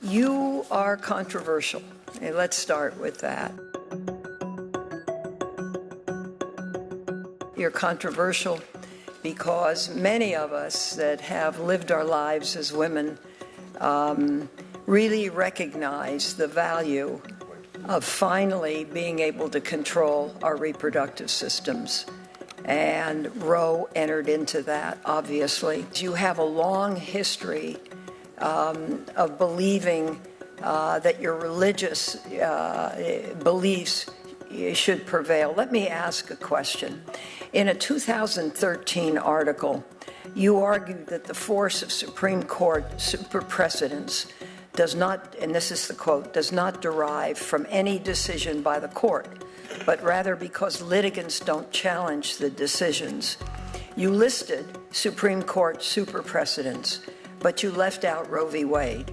You are controversial. Okay, let's start with that. You're controversial because many of us that have lived our lives as women really recognize the value of finally being able to control our reproductive systems. And Roe entered into that, obviously. You have a long history of believing that your religious beliefs should prevail. Let me ask a question. In a 2013 article, you argued that the force of Supreme Court super precedents does not, and this is the quote, does not derive from any decision by the court, but rather because litigants don't challenge the decisions. You listed Supreme Court super precedents, but you left out Roe v. Wade.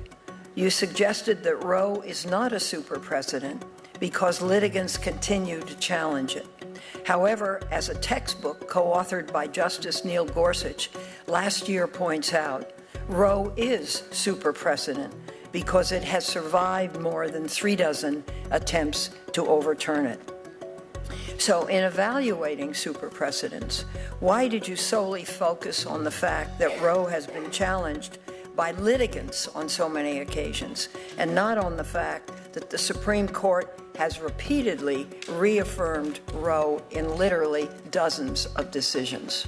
You suggested that Roe is not a super precedent because litigants continue to challenge it. However, as a textbook co-authored by Justice Neil Gorsuch last year points out, Roe is super precedent because it has survived more than 36 attempts to overturn it. So in evaluating super precedents, why did you solely focus on the fact that Roe has been challenged by litigants on so many occasions, and not on the fact that the Supreme Court has repeatedly reaffirmed Roe in literally dozens of decisions?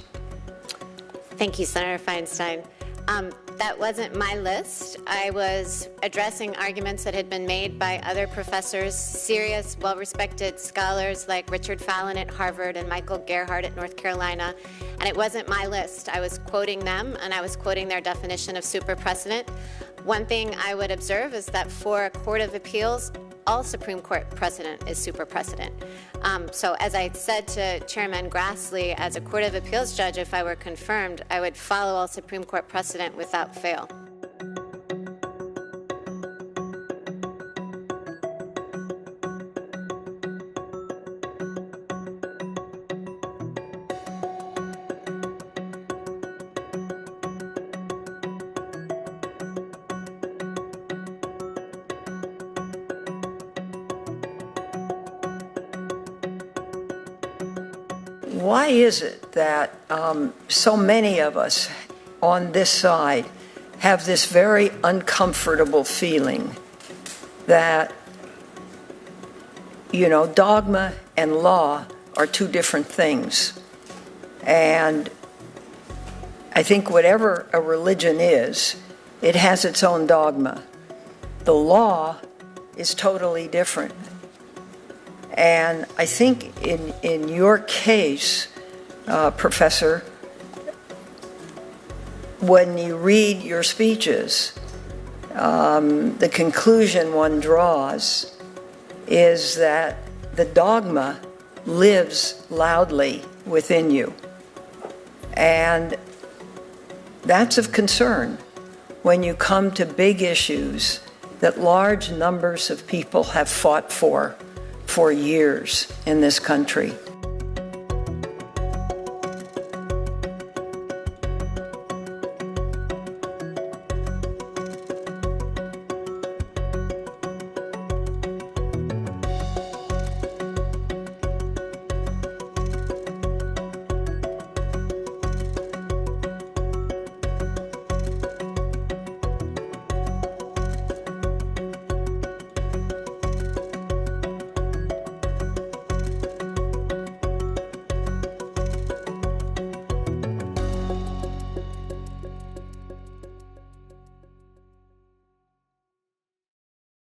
Thank you, Senator Feinstein. That wasn't my list. I was addressing arguments that had been made by other professors, serious, well-respected scholars like Richard Fallon at Harvard and Michael Gerhardt at North Carolina, and it wasn't my list. I was quoting them, and I was quoting their definition of super precedent. One thing I would observe is that for a court of appeals, all Supreme Court precedent is super precedent. So as I said to Chairman Grassley, as a Court of Appeals judge, if I were confirmed, I would follow all Supreme Court precedent without fail. Why is it that so many of us on this side have this very uncomfortable feeling that, dogma and law are two different things? And I think whatever a religion is, it has its own dogma. The law is totally different. And I think in your case, Professor, when you read your speeches, the conclusion one draws is that the dogma lives loudly within you. And that's of concern when you come to big issues that large numbers of people have fought for years in this country.